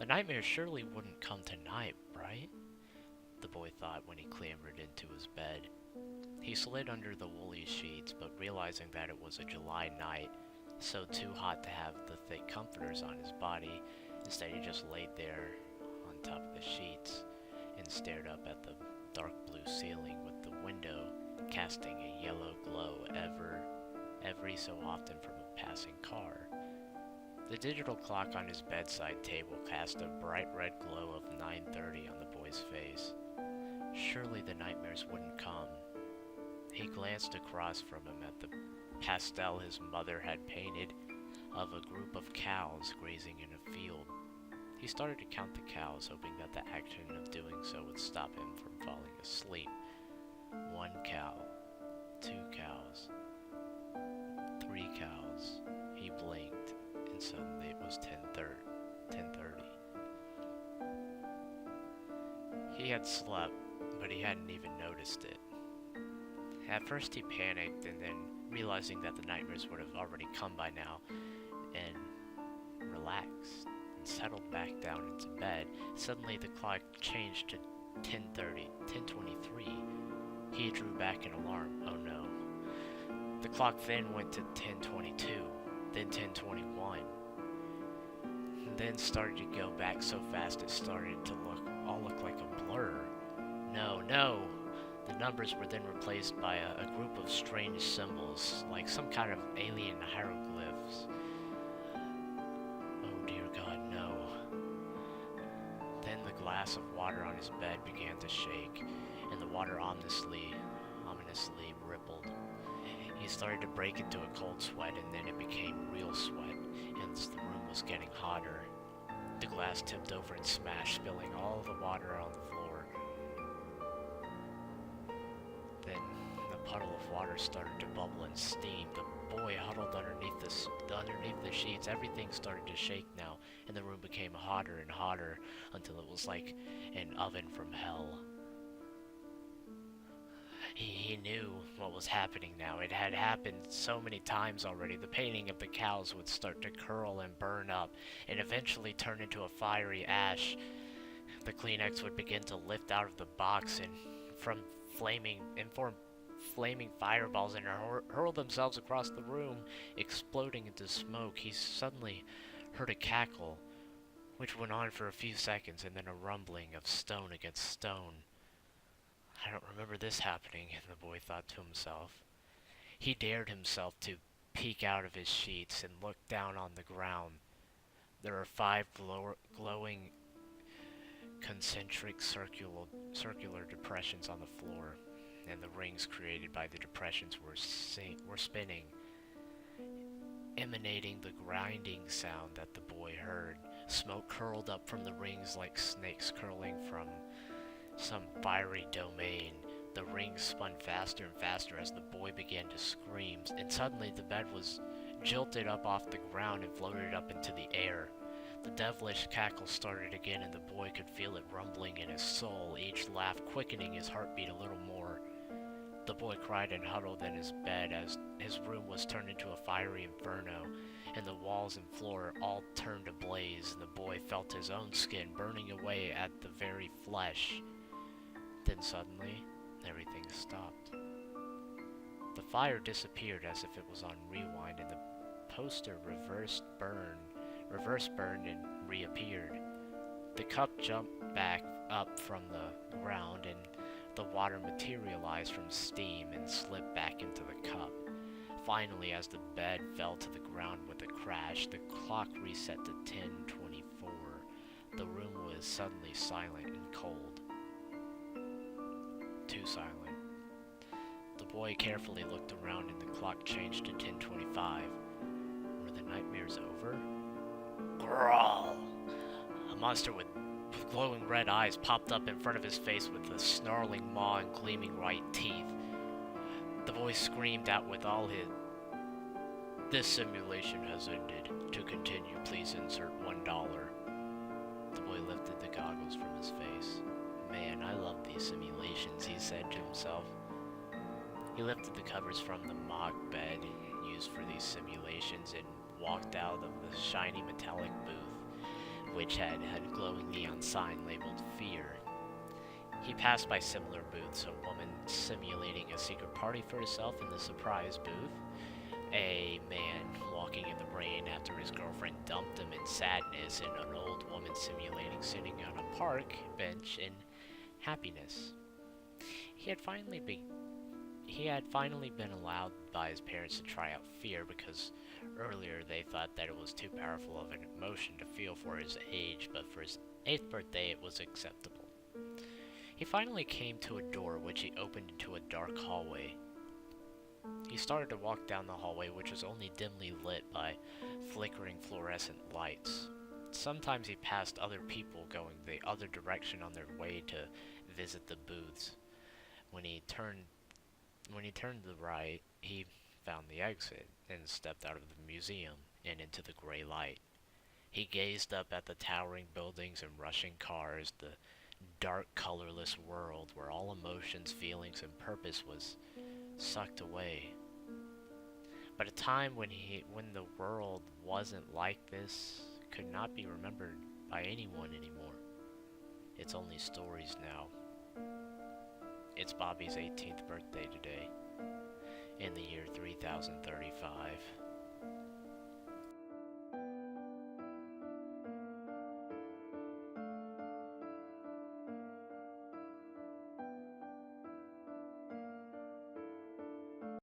The nightmare surely wouldn't come tonight, right? The boy thought when he clambered into his bed. He slid under the woolly sheets, but realizing that it was a July night, so too hot to have the thick comforters on his body, instead he just laid there on top of the sheets and stared up at the dark blue ceiling with the window casting a yellow glow every so often from a passing car. The digital clock on his bedside table cast a bright red glow of 9:30 on the boy's face. Surely the nightmares wouldn't come. He glanced across from him at the pastel his mother had painted of a group of cows grazing in a field. He started to count the cows, hoping that the action of doing so would stop him from falling asleep. 1 cow, 2 cows, 3 cows. He blinked, and suddenly it was 10:30. He had slept, but he hadn't even noticed it. At first he panicked, and then, realizing that the nightmares would have already come by now, and relaxed and settled back down into bed, suddenly the clock changed to 10:30, 10:23. He drew back an alarm. Oh no. The clock then went to 10:22, then 10:21, then started to go back so fast it started to all look like a blur. No. The numbers were then replaced by a group of strange symbols, like some kind of alien hieroglyphs. Oh dear God, no. Then the glass of water on his bed began to shake, and the water ominously rippled. He started to break into a cold sweat, and then it became real sweat, and the room was getting hotter. The glass tipped over and smashed, spilling all the water on the floor. Then the puddle of water started to bubble and steam. The boy huddled underneath the sheets. Everything started to shake now, and the room became hotter and hotter until it was like an oven from hell. He knew what was happening now. It had happened so many times already. The painting of the cows would start to curl and burn up, and eventually turn into a fiery ash. The Kleenex would begin to lift out of the box and form flaming fireballs and hurl themselves across the room, exploding into smoke. He suddenly heard a cackle, which went on for a few seconds, and then a rumbling of stone against stone. I don't remember this happening, the boy thought to himself. He dared himself to peek out of his sheets and look down on the ground. There were 5 glowing concentric circular depressions on the floor, and the rings created by the depressions were spinning, emanating the grinding sound that the boy heard. Smoke curled up from the rings like snakes curling from some fiery domain. The rings spun faster and faster as the boy began to scream, and suddenly the bed was jolted up off the ground and floated up into the air. The devilish cackle started again, and the boy could feel it rumbling in his soul, each laugh quickening his heartbeat a little more. The boy cried and huddled in his bed as his room was turned into a fiery inferno, and the walls and floor all turned ablaze, and the boy felt his own skin burning away at the very flesh. Then suddenly, everything stopped. The fire disappeared as if it was on rewind, and the poster reverse burned and reappeared. The cup jumped back up from the ground, and the water materialized from steam and slipped back into the cup. Finally, as the bed fell to the ground with a crash, the clock reset to 10:24. The room was suddenly silent and cold. Too silent. The boy carefully looked around, and the clock changed to 10:25. Were the nightmares over? Growl! A monster with glowing red eyes popped up in front of his face with a snarling maw and gleaming white teeth. The voice screamed out with all his... "This simulation has ended. To continue, please insert $1. The boy lifted the goggles from his face. Man, I love these simulations, he said to himself. He lifted the covers from the mock bed used for these simulations and walked out of the shiny metallic booth. which had a glowing neon sign labeled Fear. He passed by similar booths, a woman simulating a secret party for herself in the surprise booth, a man walking in the rain after his girlfriend dumped him in sadness, and an old woman simulating sitting on a park bench in happiness. He had finally been allowed by his parents to try out Fear because earlier they thought that it was too powerful of an emotion to feel for his age, but for his 8th birthday it was acceptable. He finally came to a door which he opened into a dark hallway. He started to walk down the hallway, which was only dimly lit by flickering fluorescent lights. Sometimes he passed other people going the other direction on their way to visit the booths. When he turned to the right, he found the exit and stepped out of the museum and into the gray light. He gazed up at the towering buildings and rushing cars, the dark, colorless world where all emotions, feelings, and purpose was sucked away. But a time when the world wasn't like this could not be remembered by anyone anymore. It's only stories now. It's Bobby's 18th birthday today, in the year 3035.